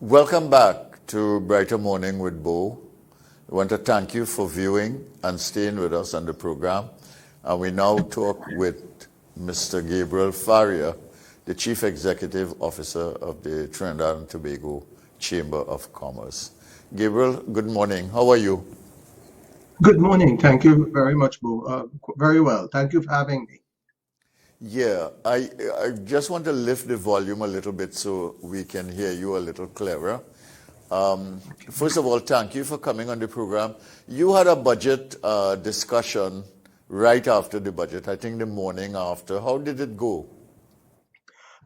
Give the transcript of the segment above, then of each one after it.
Welcome back to Brighter Morning with Bo. I want to thank you for viewing and staying with us on the program. And we now talk with Mr. GabrielFaria, the Chief Executive Officer of the Trinidad and Tobago Chamber of Commerce. Gabriel, good morning. How are you? Good morning. Thank you very much, Bo. Very well. Thank you for having me. Yeah, I just want to lift the volume a little bit so we can hear you a little clearer. First of all, thank you for coming on the program. You had a budget discussion right after the budget, I think the morning after. How did it go?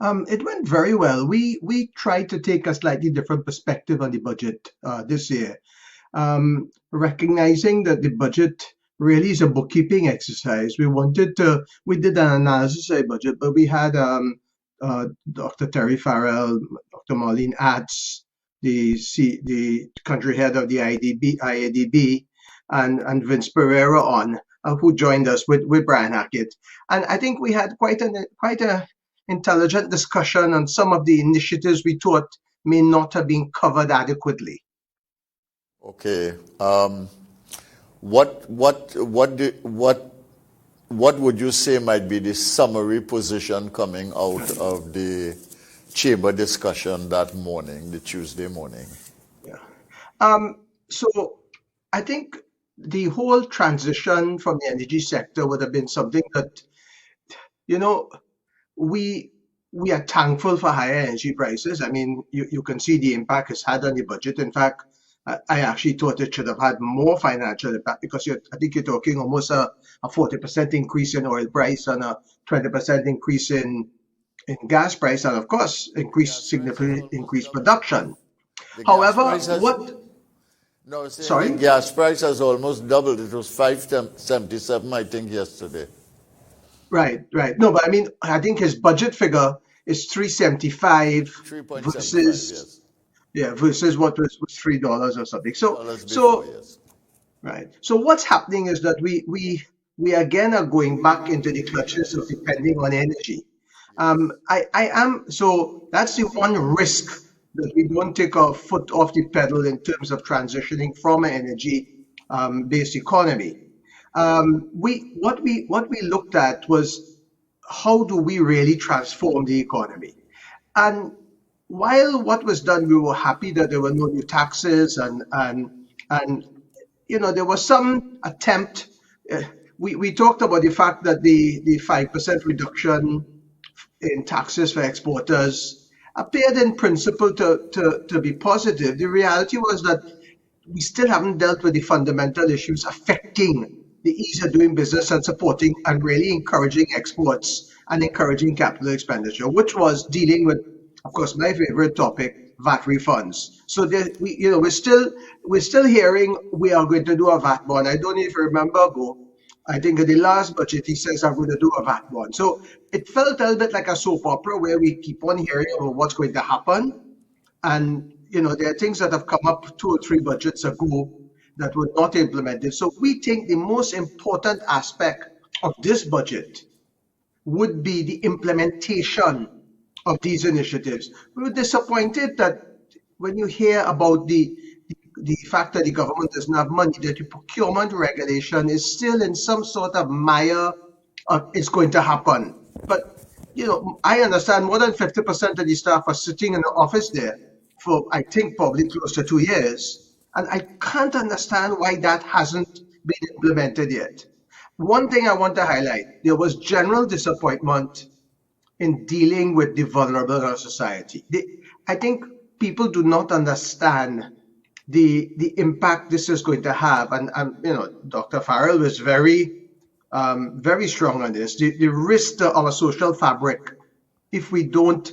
It went very well. We tried to take a slightly different perspective on the budget this year, recognizing that the budget really is a bookkeeping exercise. We did an analysis of the budget, but we had Dr. Terry Farrell, Dr. Marlene Atz, the country head of the IADB, and Vince Pereira on, who joined us with Brian Hackett. And I think we had quite a intelligent discussion on some of the initiatives we thought may not have been covered adequately. Okay. What would you say might be the summary position coming out of the chamber discussion that morning, the Tuesday morning? Yeah. So I think the whole transition from the energy sector would have been something that, we are thankful for higher energy prices. I mean, you can see the impact it's had on the budget. In fact, I actually thought it should have had more financial impact because I think you're talking almost a 40% increase in oil price and a 20% increase in gas price, and of course, significantly increased production. However, the gas price has almost doubled. It was $5.77, I think, yesterday. Right. No, but I mean, I think his budget figure is $3.75 versus. Yes. Yeah, versus what was $3 or something. Yes. Right. So what's happening is that we again are going back into the clutches of depending on energy. So that's the one risk, that we don't take our foot off the pedal in terms of transitioning from an energy based economy. What we looked at was, how do we really transform the economy? And while what was done, we were happy that there were no new taxes, and there was some attempt. We talked about the fact that the 5% reduction in taxes for exporters appeared in principle to be positive. The reality was that we still haven't dealt with the fundamental issues affecting the ease of doing business and supporting and really encouraging exports and encouraging capital expenditure, which was dealing with, of course, my favorite topic, VAT refunds. So we're still hearing we are going to do a VAT bond. I don't know if you remember, I think in the last budget he says I'm going to do a VAT bond. So it felt a little bit like a soap opera where we keep on hearing about what's going to happen, and there are things that have come up 2 or 3 budgets ago that were not implemented. So we think the most important aspect of this budget would be the implementation of these initiatives. We were disappointed that when you hear about the fact that the government doesn't have money, that the procurement regulation is still in some sort of mire of it's going to happen. But I understand more than 50% of the staff are sitting in the office there for, I think, probably close to 2 years. And I can't understand why that hasn't been implemented yet. One thing I want to highlight, there was general disappointment in dealing with the vulnerable in our society. I think people do not understand the impact this is going to have. And Dr. Farrell was very strong on this. The risk to our social fabric if we don't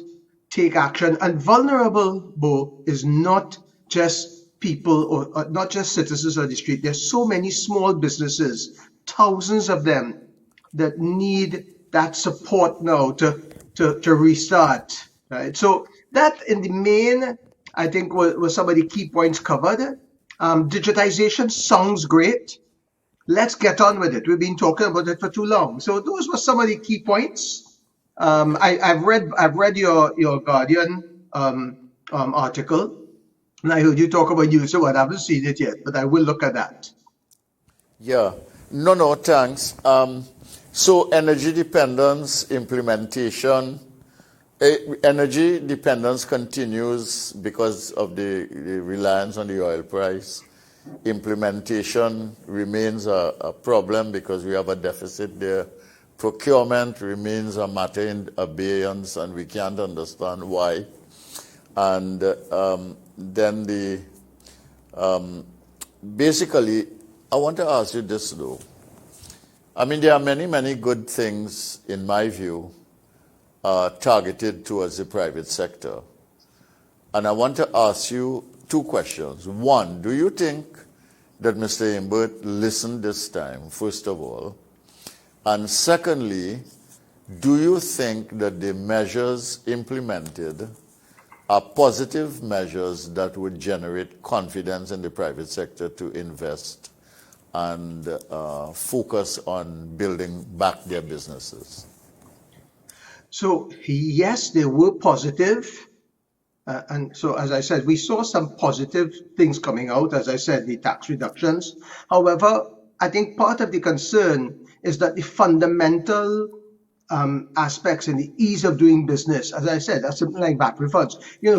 take action. And vulnerable, Bo, is not just people or not just citizens on the street. There's so many small businesses, thousands of them, that need that support now to restart. Right. So that in the main, I think was some of the key points covered. Digitization sounds great. Let's get on with it. We've been talking about it for too long. So those were some of the key points. I've read your Guardian article. And I heard you talk about user. I haven't seen it yet, but I will look at that. Yeah. No, thanks. So energy dependence implementation, energy dependence continues because of the reliance on the oil price. Implementation remains a problem because we have a deficit there. Procurement remains a matter in abeyance, and we can't understand why. And then basically, I want to ask you this though. I mean, there are many good things, in my view, targeted towards the private sector. And I want to ask you two questions. One, do you think that Mr. Imbert listened this time, first of all? And secondly, do you think that the measures implemented are positive measures that would generate confidence in the private sector to invest and focus on building back their businesses? So yes, they were positive. And so, as I said, we saw some positive things coming out, as I said, the tax reductions. However, I think part of the concern is that the fundamental aspects and the ease of doing business, as I said, that's something like VAT refunds.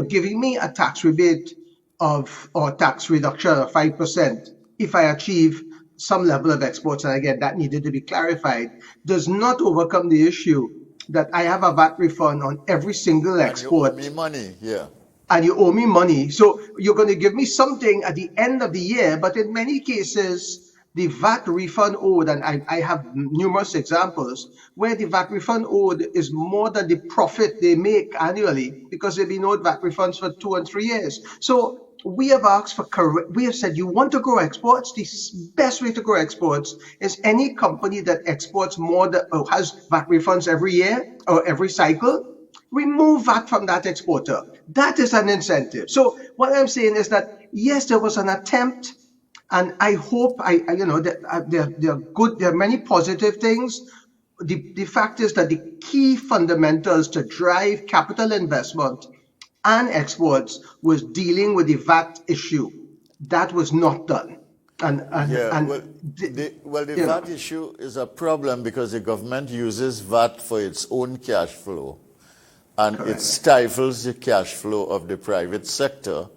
Giving me a tax rebate or tax reduction of 5% if I achieve some level of exports, and again, that needed to be clarified, does not overcome the issue that I have a VAT refund on every single export. And you owe me money, yeah. And you owe me money. So you're going to give me something at the end of the year, but in many cases, the VAT refund owed, and I have numerous examples, where the VAT refund owed is more than the profit they make annually because they've been owed VAT refunds for 2 and 3 years. So we have asked we have said, you want to grow exports? The best way to grow exports is any company that exports more than, or has VAT refunds every year or every cycle, remove VAT from that exporter. That is an incentive. So what I'm saying is that, yes, there was an attempt, and I hope, there are good, there are many positive things. The fact is that the key fundamentals to drive capital investment and exports was dealing with the VAT issue. That was not done. The VAT issue is a problem because the government uses VAT for its own cash flow, and Correct. It stifles the cash flow of the private sector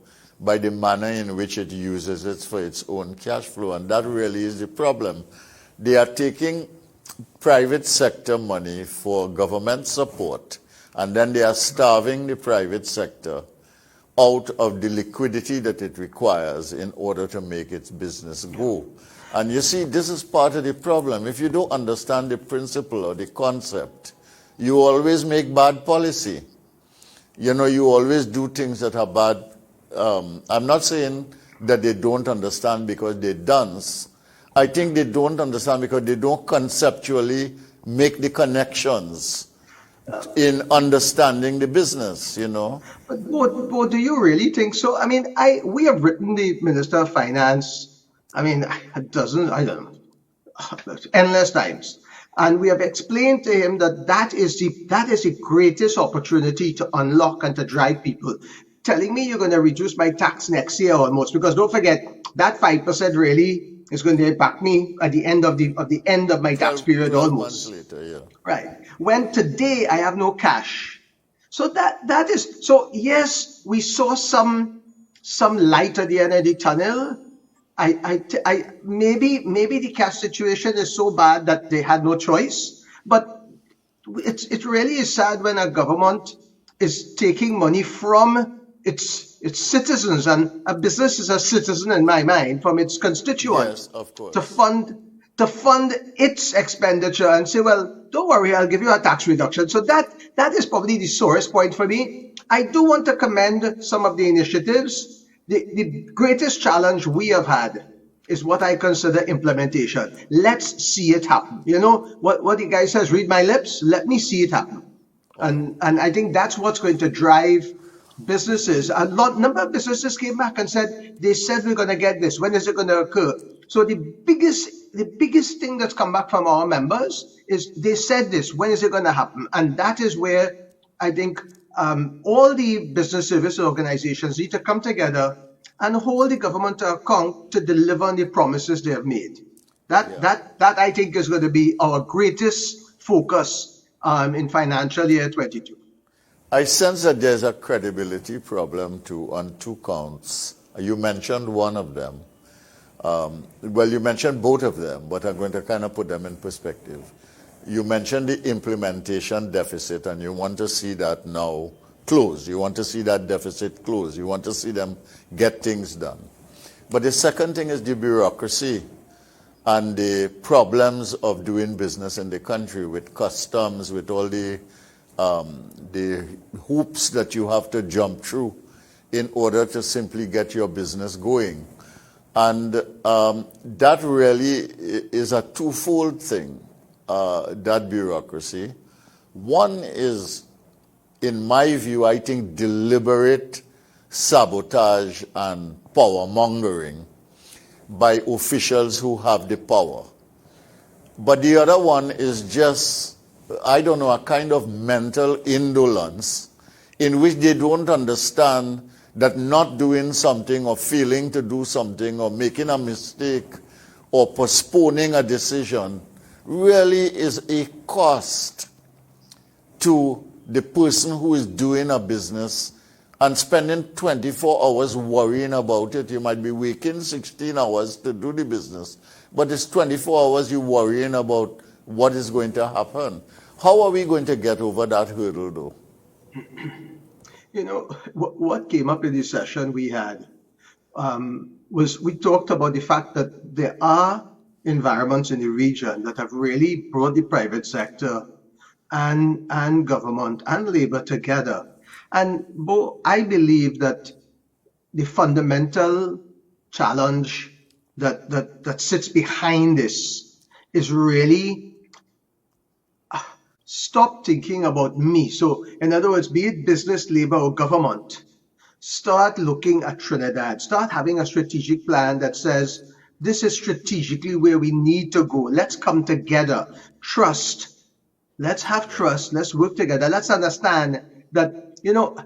by the manner in which it uses it for its own cash flow, and that really is the problem. They are taking private sector money for government support, and then they are starving the private sector out of the liquidity that it requires in order to make its business go. And you see, this is part of the problem. If you don't understand the principle or the concept, you always make bad policy. You always do things that are bad. I'm not saying that they don't understand because they dance. I think they don't understand because they don't conceptually make the connections in understanding the business, But do you really think so? I mean, we have written the Minister of Finance, endless times. And we have explained to him that is the greatest opportunity to unlock and to drive people. Telling me you're going to reduce my tax next year almost, because don't forget, that 5% really is going to impact me at the end of my tax period almost. Months later, yeah. Right. When today I have no cash. So that is, so yes, we saw some light at the end of the tunnel. Maybe the cash situation is so bad that they had no choice, but it really is sad when a government is taking money from its citizens, and a business is a citizen in my mind, from its constituents, yes, of course. to fund its expenditure and say, well, don't worry, I'll give you a tax reduction. So that is probably the sorest point for me. I do want to commend some of the initiatives. The greatest challenge we have had is what I consider implementation. Let's see it happen. What the guy says, read my lips, let me see it happen. And I think that's what's going to drive businesses. Number of businesses came back and said, they said we're going to get this. When is it going to occur? So the biggest thing that's come back from our members is they said this, when is it going to happen? And that is where I think all the business service organizations need to come together and hold the government to account to deliver on the promises they have made. That I think is going to be our greatest focus in financial year 22. I sense that there's a credibility problem too on two counts. You mentioned one of them. Well, you mentioned both of them, but I'm going to kind of put them in perspective. You mentioned the implementation deficit, and you want to see that now close. You want to see that deficit close. You want to see them get things done. But the second thing is the bureaucracy and the problems of doing business in the country with customs, with all the hoops that you have to jump through in order to simply get your business going. And that really is a twofold thing, that bureaucracy. One is, in my view, I think deliberate sabotage and power mongering by officials who have the power. But the other one is just, I don't know, a kind of mental indolence in which they don't understand that not doing something or failing to do something or making a mistake or postponing a decision really is a cost to the person who is doing a business and spending 24 hours worrying about it. You might be waking 16 hours to do the business, but it's 24 hours you worrying about what is going to happen. How are we going to get over that hurdle, though? You know, what came up in this session we had was we talked about the fact that there are environments in the region that have really brought the private sector and government and labor together. And Bo, I believe that the fundamental challenge that sits behind this is really stop thinking about me. So, in other words, be it business, labor, or government, start looking at Trinidad. Start having a strategic plan that says, this is strategically where we need to go. Let's come together. Trust. Let's have trust. Let's work together. Let's understand that, you know,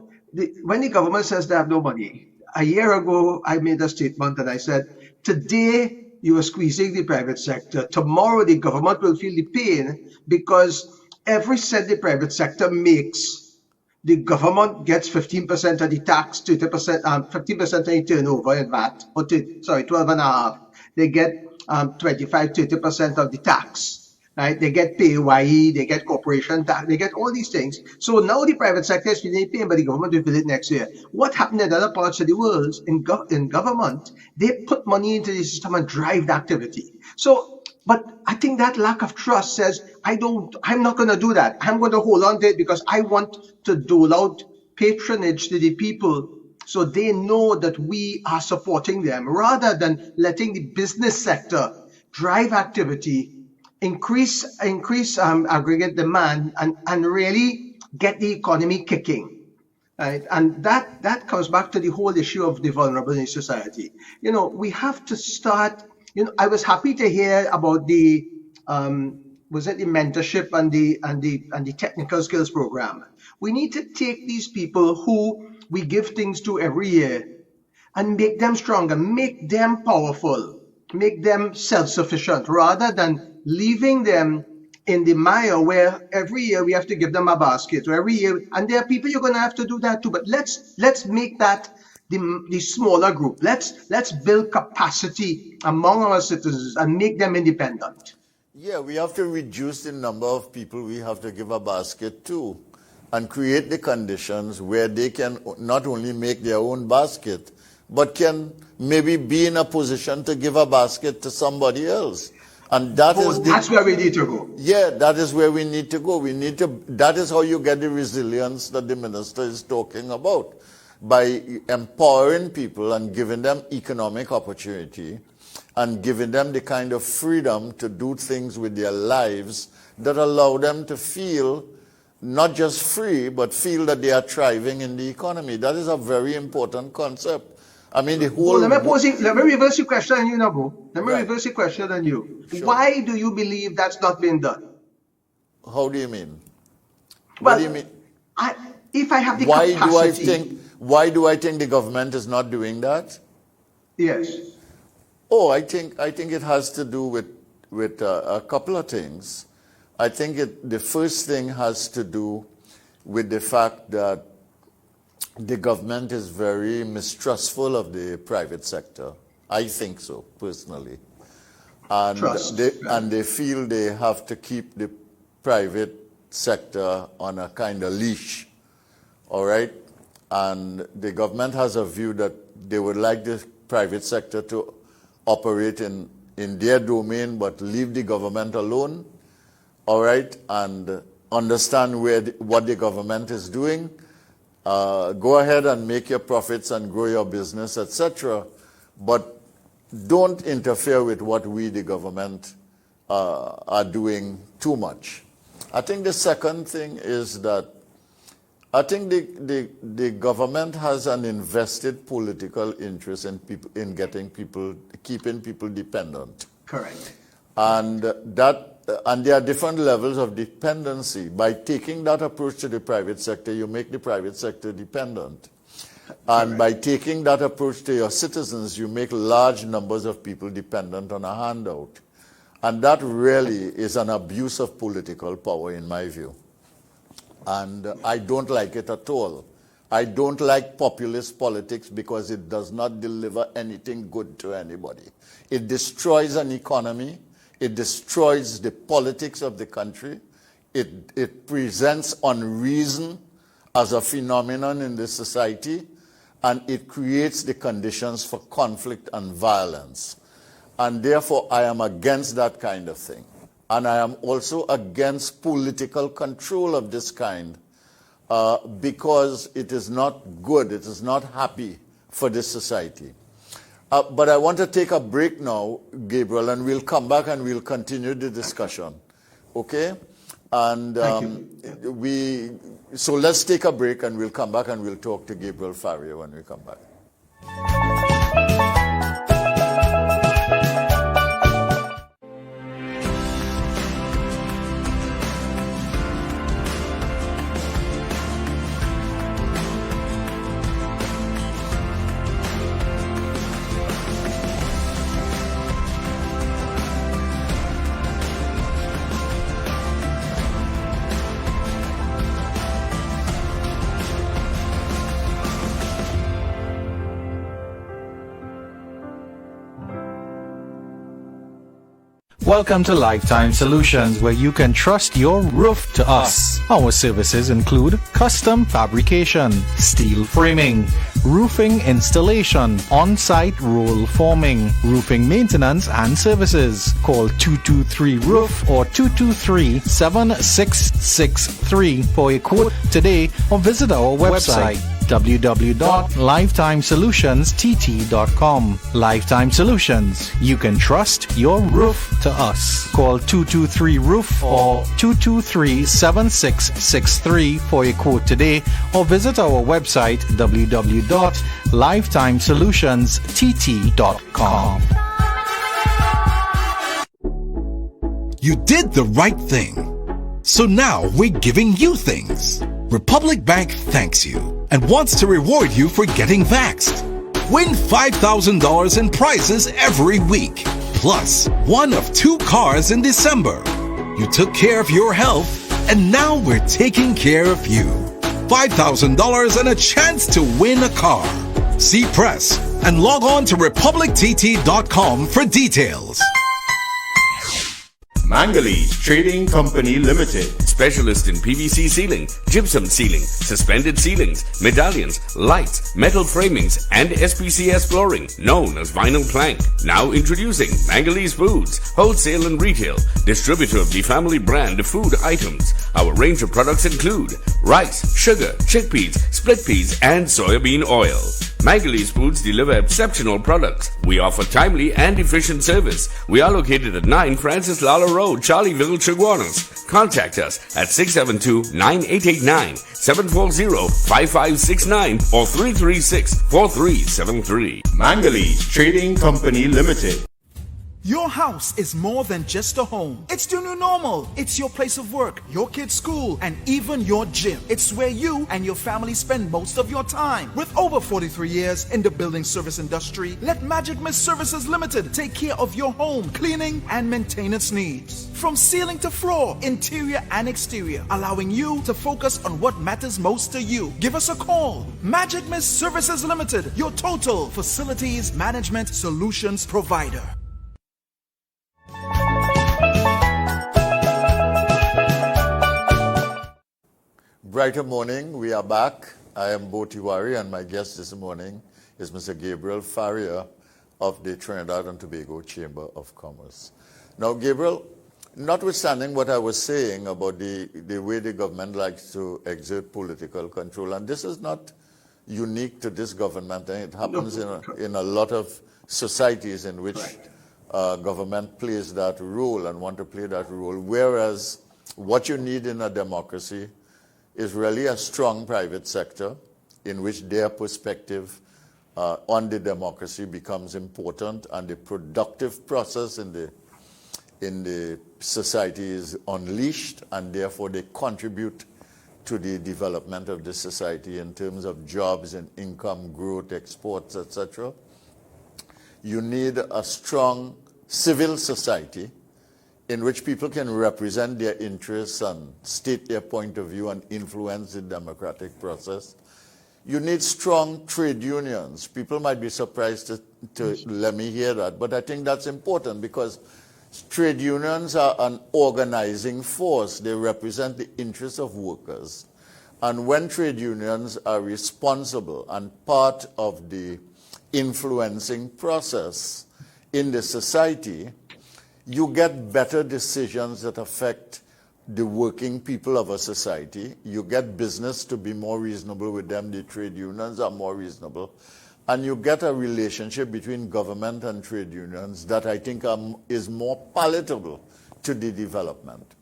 when the government says they have no money, a year ago, I made a statement and I said, today you are squeezing the private sector. Tomorrow, the government will feel the pain because every cent the private sector makes, the government gets 15% of the tax, 20%, 15% of the turnover in VAT, 12.5. They get 25, 30% of the tax, right? They get PAYE, they get corporation tax, they get all these things. So now the private sector is feeling pain, but the government will feel it next year. What happened in other parts of the world in government? They put money into the system and drive the activity. So, but I think that lack of trust says, I'm not going to do that. I'm going to hold on to it because I want to dole out patronage to the people so they know that we are supporting them rather than letting the business sector drive activity, increase aggregate demand and really get the economy kicking. Right? And that comes back to the whole issue of the vulnerable in society. You know, we have to start. You know, I was happy to hear about the the mentorship and the technical skills program. We need to take these people who we give things to every year and make them stronger, make them powerful, make them self-sufficient, rather than leaving them in the mire where every year we have to give them a basket, or every year, and there are people you're going to have to do that too. But let's make that the smaller group. Let's build capacity among our citizens and make them independent. Yeah, we have to reduce the number of people we have to give a basket to and create the conditions where they can not only make their own basket, but can maybe be in a position to give a basket to somebody else. And that's where we need to go. Yeah, that is where we need to go. That is how you get the resilience that the minister is talking about. By empowering people and giving them economic opportunity and giving them the kind of freedom to do things with their lives that allow them to feel not just free, but feel that they are thriving in the economy. That is a very important concept. I mean, the whole... Let me reverse your question on you, Nabu. Let me reverse your question on you. Sure. Why do you believe that's not been done? How do you mean? Well, what do you mean? If I have the capacity... Why do I think the government is not doing that? Yes. Oh, I think it has to do with a couple of things. I think the first thing has to do with the fact that the government is very mistrustful of the private sector. I think so, personally. And Trust. they feel they have to keep the private sector on a kind of leash, all right? And the government has a view that they would like the private sector to operate in their domain, but leave the government alone, all right? And understand what the government is doing. Go ahead and make your profits and grow your business, etc. But don't interfere with what we, the government, are doing too much. I think the second thing is that I think the government has an invested political interest in keeping people dependent. Correct. And there are different levels of dependency. By taking that approach to the private sector, you make the private sector dependent. And by taking that approach to your citizens, you make large numbers of people dependent on a handout. And that really is an abuse of political power, in my view. And I don't like it at all. I don't like populist politics because it does not deliver anything good to anybody. It destroys an economy. It destroys the politics of the country. It presents unreason as a phenomenon in this society, and it creates the conditions for conflict and violence. And therefore, I am against that kind of thing. And I am also against political control of this kind because it is not good, it is not happy for this society. But I want to take a break now, Gabriel, and we'll come back and we'll continue the discussion. Okay? And so let's take a break and we'll come back and we'll talk to GabrielFaria when we come back. Welcome to Lifetime Solutions, where you can trust your roof to us. Our services include custom fabrication, steel framing, roofing installation, on-site roll forming, roofing maintenance and services. Call 223-ROOF or 223-7663 for a quote today or visit our website www.lifetimesolutionstt.com. Lifetime Solutions. You can trust your roof to us. Call 223-ROOF or 223-7663 for a quote today or visit our website www.lifetimesolutionstt.com. You did the right thing. So now we're giving you things. Republic Bank thanks you and wants to reward you for getting vaxxed. Win $5,000 in prizes every week, plus one of 2 cars in December. You took care of your health, and now we're taking care of you. $5,000 and a chance to win a car. See press and log on to republictt.com for details. Mangalese Trading Company Limited. Specialist in PVC ceiling, gypsum ceiling, suspended ceilings, medallions, lights, metal framings, and SPCS flooring, known as vinyl plank. Now introducing Mangalese Foods, wholesale and retail, distributor of the family brand food items. Our range of products include rice, sugar, chickpeas, split peas, and soybean oil. Mangalese Foods deliver exceptional products. We offer timely and efficient service. We are located at 9 Francis Lala Road, Charlieville, Chaguanas. Contact us at 672-9889, 740-5569, or 336-4373. Mangalese Trading Company Limited. Your house is more than just a home. It's the new normal. It's your place of work, your kid's school, and even your gym. It's where you and your family spend most of your time. With over 43 years in the building service industry, let Magic Mist Services Limited take care of your home, cleaning, and maintenance needs. From ceiling to floor, interior and exterior, allowing you to focus on what matters most to you. Give us a call. Magic Mist Services Limited, your total facilities management solutions provider. Brighter morning, we are back. I am Bo Tiwari, and my guest this morning is Mr. GabrielFaria of the Trinidad and Tobago Chamber of Commerce. Now, Gabriel, notwithstanding what I was saying about the way the government likes to exert political control, and this is not unique to this government, and it happens in a lot of societies in which government plays that role and want to play that role, whereas what you need in a democracy is really a strong private sector in which their perspective on the democracy becomes important, and the productive process in the society is unleashed, and therefore they contribute to the development of the society in terms of jobs and income growth, exports, etc. You need a strong civil society in which people can represent their interests and state their point of view and influence the democratic process. You need strong trade unions. People might be surprised to let me hear that, but I think that's important because trade unions are an organizing force. They represent the interests of workers. And when trade unions are responsible and part of the influencing process in the society, you get better decisions that affect the working people of a society. You get business to be more reasonable with them. The trade unions are more reasonable. And you get a relationship between government and trade unions that I think is more palatable to the development.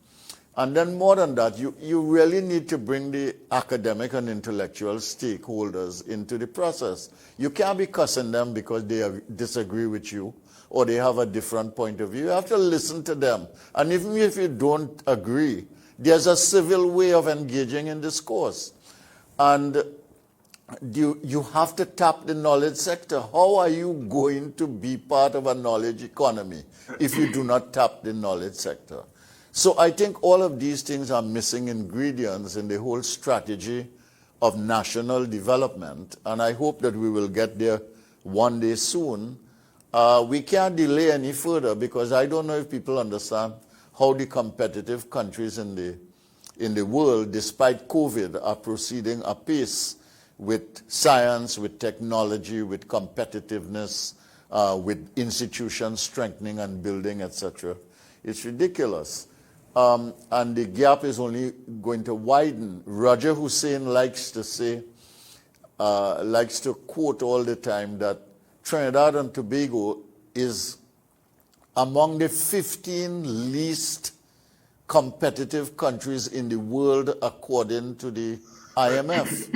And then more than that, you really need to bring the academic and intellectual stakeholders into the process. You can't be cussing them because they disagree with you or they have a different point of view. You have to listen to them. And even if you don't agree, there's a civil way of engaging in discourse. And you have to tap the knowledge sector. How are you going to be part of a knowledge economy if you do not tap the knowledge sector? So I think all of these things are missing ingredients in the whole strategy of national development. And I hope that we will get there one day soon. We can't delay any further because I don't know if people understand how the competitive countries in the world, despite COVID, are proceeding apace with science, with technology, with competitiveness, with institutions strengthening and building, etc. It's ridiculous. And the gap is only going to widen. Roger Hussein likes to say, likes to quote all the time that Trinidad and Tobago is among the 15 least competitive countries in the world according to the IMF.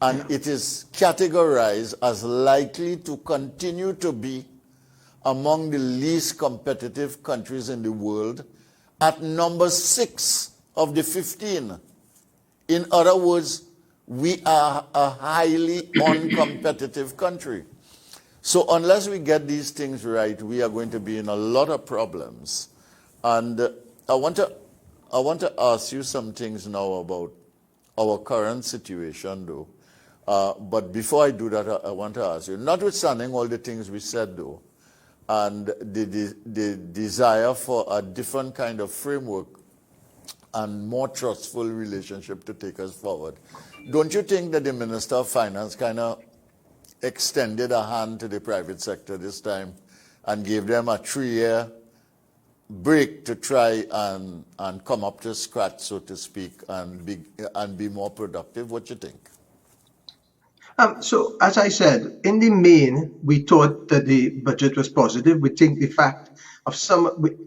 And it is categorized as likely to continue to be among the least competitive countries in the world at number 6 of the 15. In other words, we are a highly uncompetitive country. So unless we get these things right, we are going to be in a lot of problems. And I want to ask you some things now about our current situation, though. But before I do that, I want to ask you, notwithstanding all the things we said, though, and the desire for a different kind of framework and more trustful relationship to take us forward, don't you think that the Minister of Finance kind of extended a hand to the private sector this time and gave them a 3-year break to try and come up to scratch, so to speak, and be more productive? What do you think? So, as I said, in the main, we thought that the budget was positive. We think the fact of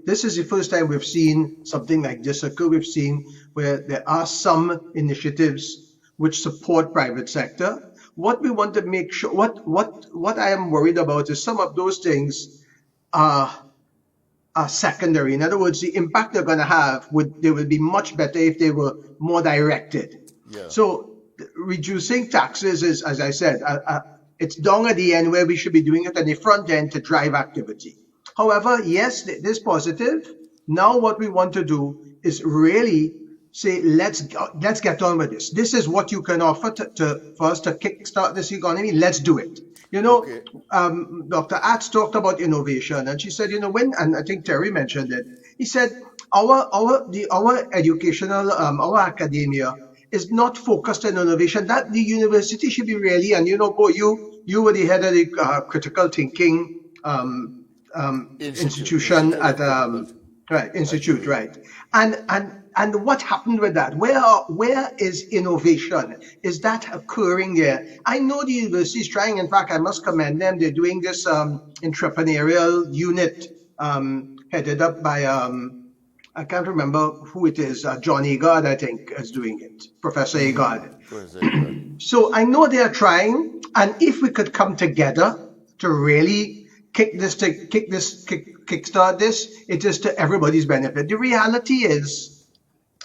this is the first time we've seen something like this occur. We've seen where there are some initiatives which support private sector. What we want to make sure, what I am worried about is some of those things are are secondary. In other words, the impact they're going to have they would be much better if they were more directed. Yeah. So reducing taxes is, as I said, it's down at the end where we should be doing it at the front end to drive activity. However, yes, it is positive. Now what we want to do is really say, let's get on with this. This is what you can offer for us to kickstart this economy. Let's do it. You know, Okay. Dr. Atz talked about innovation, and she said, and I think Terry mentioned it. He said our educational, our academia is not focused on innovation. That the university should be really, and Bo, you were the head of the critical thinking institution at right institute, right? And what happened with that? Where is innovation? Is that occurring there? I know the university is trying. In fact, I must commend them. They're doing this entrepreneurial unit headed up by I can't remember who it is. John Agard, I think, is doing it. Professor Agard. So I know they are trying, and if we could come together to really kickstart this, it is to everybody's benefit. The reality is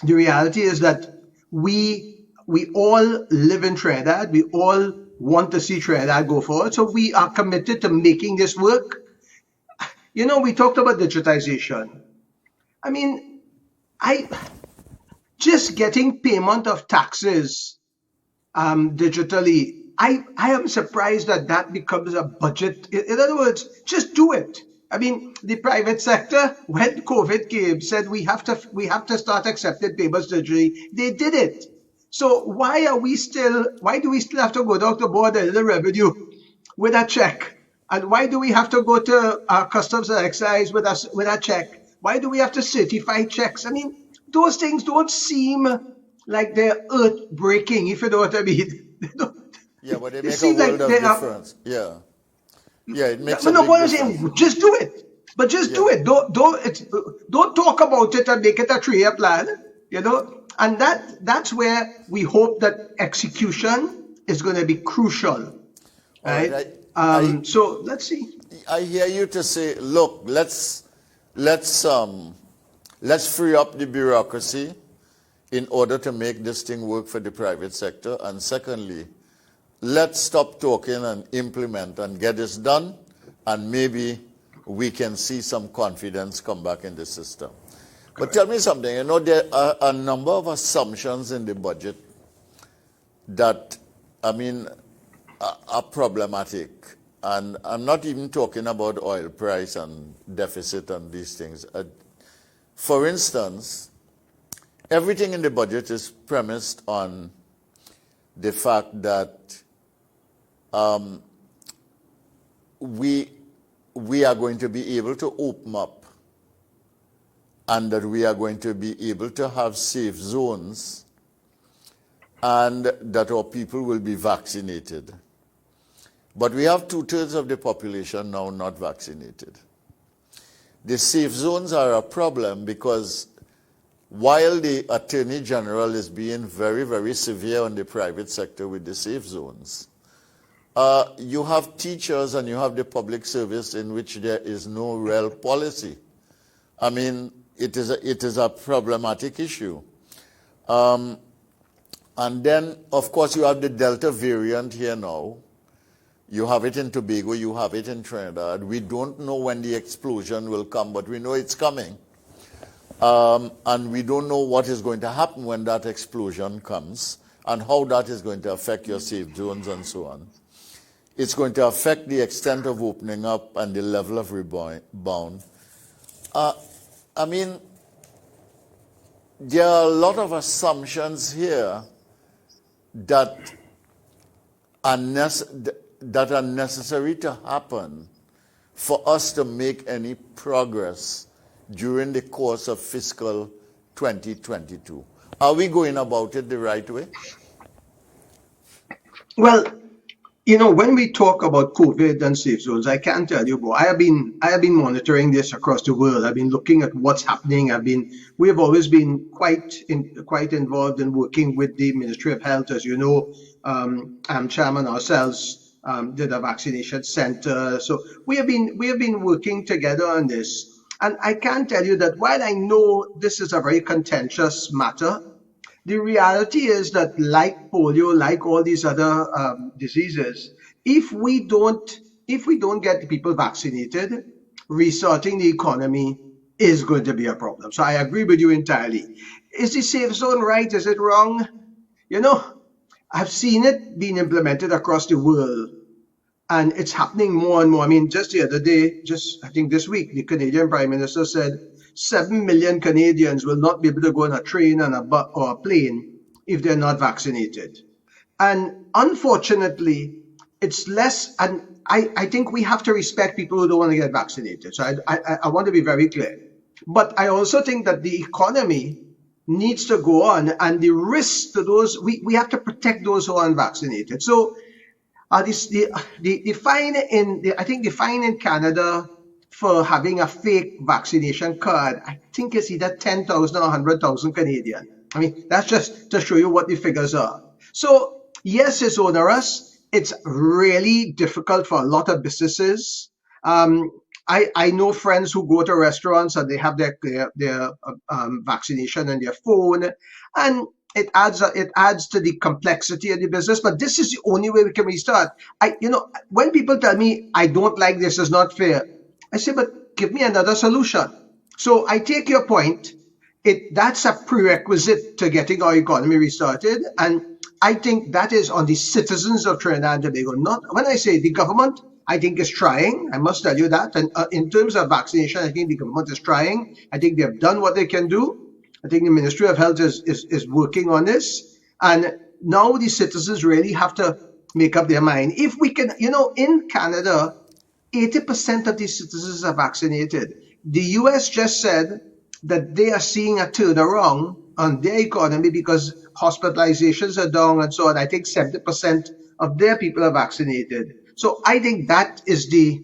that we all live in Trinidad. We all want to see Trinidad go forward. So we are committed to making this work. We talked about digitization. I mean, just getting payment of taxes digitally, I am surprised that becomes a budget. In other words, just do it. I mean, the private sector, when COVID came, said we have to start accepting payments digitally. They did it. So why do we still have to go down to border in the revenue with a check? And why do we have to go to our customs and excise with a check? Why do we have to certify checks? I mean, those things don't seem like they're earth breaking, if you know what I mean. Yeah, but they make a world of difference. Yeah, it makes a big difference. Just do it. But just do it. Don't talk about it and make it a 3-year plan. And that's where we hope that execution is going to be crucial, right? So let's see. I hear you to say, look, let's free up the bureaucracy in order to make this thing work for the private sector, and secondly, let's stop talking and implement and get this done, and maybe we can see some confidence come back in the system. Correct. But tell me something, there are a number of assumptions in the budget that, are problematic. And I'm not even talking about oil price and deficit and these things. For instance, everything in the budget is premised on the fact that we are going to be able to open up, and that we are going to be able to have safe zones, and that our people will be vaccinated. But we have 2/3 of the population now not vaccinated. The safe zones are a problem because while the Attorney General is being very, very severe on the private sector with the safe zones, you have teachers and you have the public service in which there is no real policy. It is a problematic issue. And then, of course, you have the Delta variant here now. You have it in Tobago, you have it in Trinidad. We don't know when the explosion will come, but we know it's coming. And we don't know what is going to happen when that explosion comes and how that is going to affect your safe zones and so on. It's going to affect the extent of opening up and the level of rebound. There are a lot of assumptions here that are necessary to happen for us to make any progress during the course of fiscal 2022. Are we going about it the right way? Well, when we talk about COVID and safe zones, I can tell you, Bo, I have been monitoring this across the world. I've been looking at what's happening. We have always been quite involved in working with the Ministry of Health. As you know, I'm chairman ourselves, did a vaccination center. So we have been working together on this. And I can tell you that while I know this is a very contentious matter, the reality is that like polio, like all these other diseases, if we don't get people vaccinated, restarting the economy is going to be a problem. So I agree with you entirely. Is the safe zone right? Is it wrong? You know, I've seen it being implemented across the world, and it's happening more and more. I mean, just the other day, I think this week, the Canadian Prime Minister said 7 million Canadians will not be able to go on a train and or a plane if they're not vaccinated. And unfortunately, it's less, and I think we have to respect people who don't want to get vaccinated. So I want to be very clear. But I also think that the economy needs to go on, and the risk to those, we have to protect those who are unvaccinated. So the fine in Canada for having a fake vaccination card, I think it's either 10,000 or 100,000 Canadian. I mean, that's just to show you what the figures are. So yes, it's onerous. It's really difficult for a lot of businesses. I know friends who go to restaurants and they have their vaccination on their phone, and it adds to the complexity of the business. But this is the only way we can restart. When people tell me I don't like this, is not fair, I say, but give me another solution. So I take your point. That's a prerequisite to getting our economy restarted, and I think that is on the citizens of Trinidad and Tobago. Not when I say the government, I think is trying. I must tell you that. And in terms of vaccination, I think the government is trying. I think they've done what they can do. I think the Ministry of Health is working on this. And now the citizens really have to make up their mind. If we can, in Canada, 80% of the citizens are vaccinated. The US just said that they are seeing a turnaround on their economy because hospitalizations are down and so on. I think 70% of their people are vaccinated. So I think that is the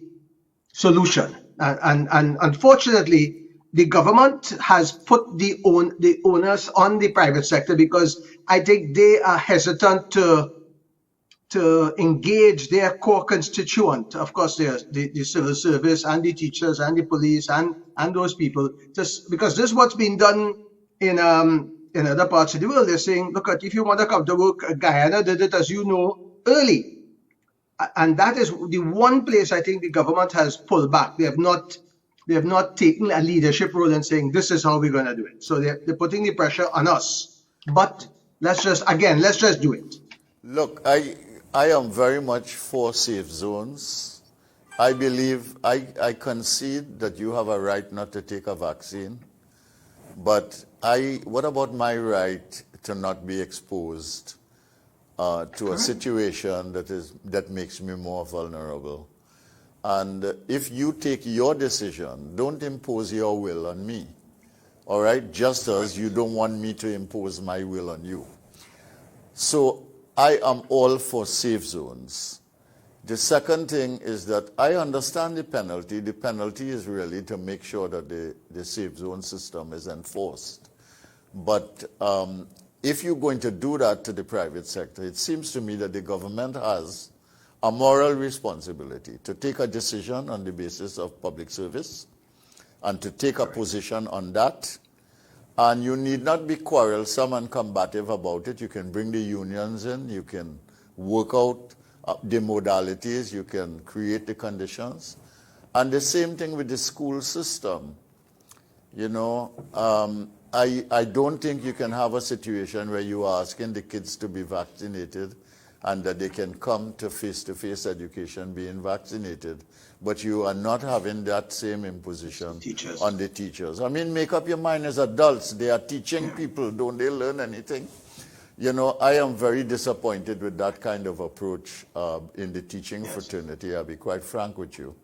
solution. And unfortunately, the government has put the onus on the private sector because I think they are hesitant to engage their core constituent. Of course, there's the civil service and the teachers and the police and those people. Just because this is what's been done in other parts of the world. They're saying, look, if you want to come to work, Guyana did it, as you know, early. And that is the one place I think the government has pulled back. They have not taken a leadership role in saying this is how we're going to do it. So they're putting the pressure on us. But let's just do it. Look, I am very much for safe zones. I believe, I concede that you have a right not to take a vaccine. But what about my right to not be exposed to a situation that makes me more vulnerable? And if you take your decision, don't impose your will on me, all right? Just as you don't want me to impose my will on you. So I am all for safe zones. The second thing is that I understand the penalty. The penalty is really to make sure that the safe zone system is enforced. But if you're going to do that to the private sector, it seems to me that the government has a moral responsibility to take a decision on the basis of public service and to take a position on that. And you need not be quarrelsome and combative about it. You can bring the unions in, you can work out the modalities, you can create the conditions. And the same thing with the school system. I don't think you can have a situation where you are asking the kids to be vaccinated and that they can come to face-to-face education being vaccinated, but you are not having that same imposition on the teachers. I mean, make up your mind as adults. They are teaching people. Don't they learn anything? I am very disappointed with that kind of approach in the teaching fraternity. I'll be quite frank with you.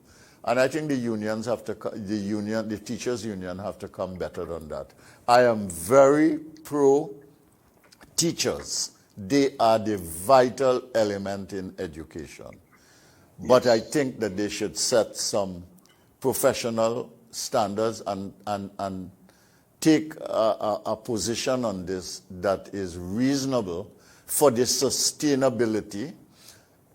And I think the teachers union have to come better than that. I am very pro teachers. They are the vital element in education. But I think that they should set some professional standards and take a position on this that is reasonable for the sustainability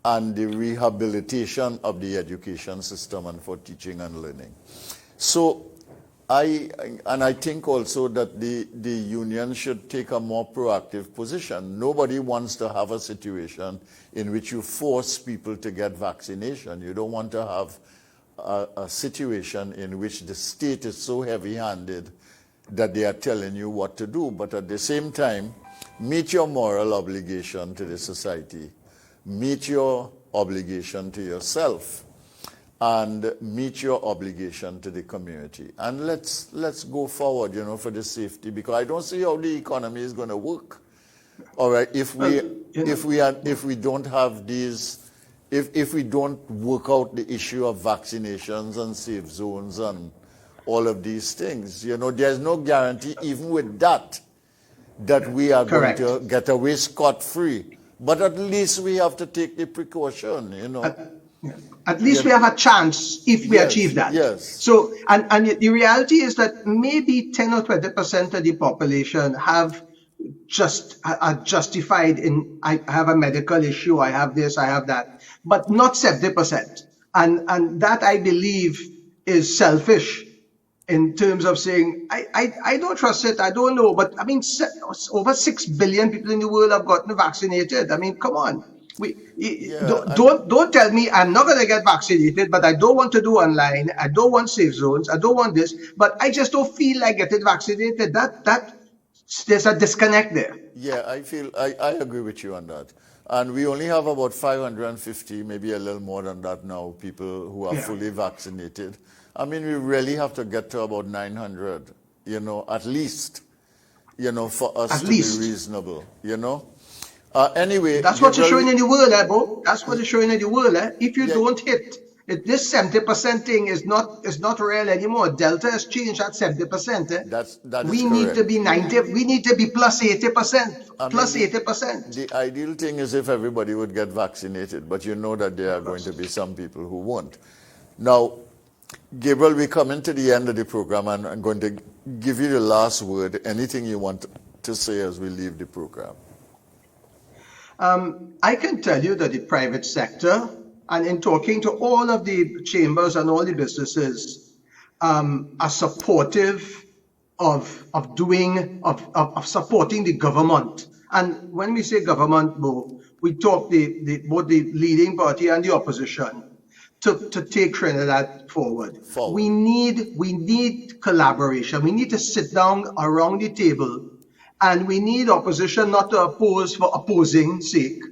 and the rehabilitation of the education system and for teaching and learning. So I think also that the union should take a more proactive position. Nobody wants to have a situation in which you force people to get vaccination. You don't want to have a situation in which the state is so heavy-handed that they are telling you what to do. But at the same time, meet your moral obligation to the society, meet your obligation to yourself, and meet your obligation to the community. And let's go forward, for the safety, because I don't see how the economy is going to work. All right, if we don't have these, if we don't work out the issue of vaccinations and safe zones and all of these things, there's no guarantee even with that we are Correct. going to get away scot-free. But at least we have to take the precaution, At least we have a chance if we achieve that. Yes. So, and the reality is that maybe 10 or 20% of the population are justified in, I have a medical issue, I have this, I have that, but not 70%. And that, I believe, is selfish in terms of saying, I don't trust it, I don't know, but I mean, over 6 billion people in the world have gotten vaccinated. I mean, come on. Don't tell me I'm not going to get vaccinated, but I don't want to do online. I don't want safe zones. I don't want this, but I just don't feel like getting vaccinated. That there's a disconnect there. Yeah, I agree with you on that. And we only have about 550, maybe a little more than that now, people who are fully vaccinated. I mean, we really have to get to about 900, at least, for us to be reasonable, Anyway, that's what you're showing in the world, Bo. That's what you're showing in the world. If you don't hit it, this 70% thing is not real anymore. Delta has changed at 70%. That's we need to be 90. We need to be plus 80%. 80%. The ideal thing is if everybody would get vaccinated, but you know that there are going to be some people who won't. Now, Gabriel, we come into the end of the program, and I'm going to give you the last word. Anything you want to say as we leave the program? I can tell you that the private sector, and in talking to all of the chambers and all the businesses, are supportive of supporting the government. And when we say government, we talk both the leading party and the opposition to take Trinidad forward. We need collaboration. We need to sit down around the table. And we need opposition not to oppose for opposing sake.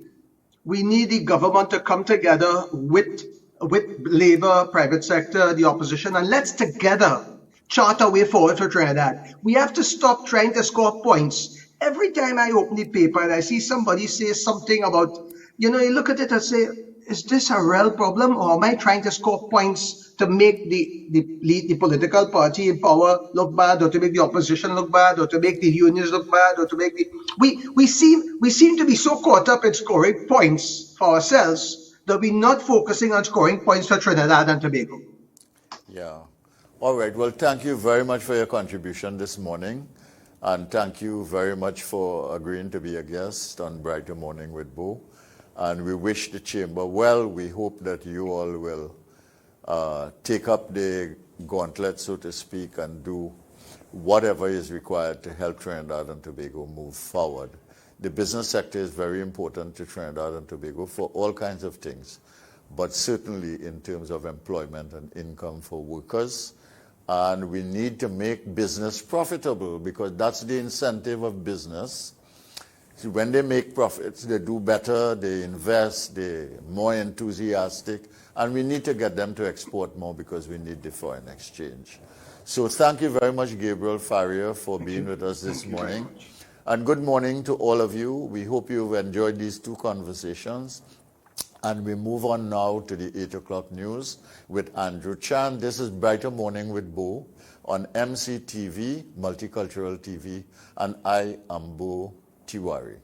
We need the government to come together with labor, private sector, the opposition, and let's together chart a way forward for Trinidad. We have to stop trying to score points. Every time I open the paper and I see somebody say something about, you look at it and say, is this a real problem, or am I trying to score points to make the political party in power look bad, or to make the opposition look bad, or to make the unions look bad, or to make we seem to be so caught up in scoring points for ourselves that we're not focusing on scoring points for Trinidad and Tobago. Yeah. All right. Well, thank you very much for your contribution this morning, and thank you very much for agreeing to be a guest on Brighter Morning with Bo. And we wish the chamber well. We hope that you all will take up the gauntlet, so to speak, and do whatever is required to help Trinidad and Tobago move forward. The business sector is very important to Trinidad and Tobago for all kinds of things, but certainly in terms of employment and income for workers. And we need to make business profitable, because that's the incentive of business. When they make profits, they do better, they invest, they're more enthusiastic, and we need to get them to export more because we need the foreign exchange. So thank you very much, GabrielFaria, for being with us this morning. And good morning to all of you. We hope you've enjoyed these two conversations. And we move on now to the 8 o'clock news with Andrew Chan. This is Brighter Morning with Bo on MCTV, Multicultural TV, and I am Bo Tiwari.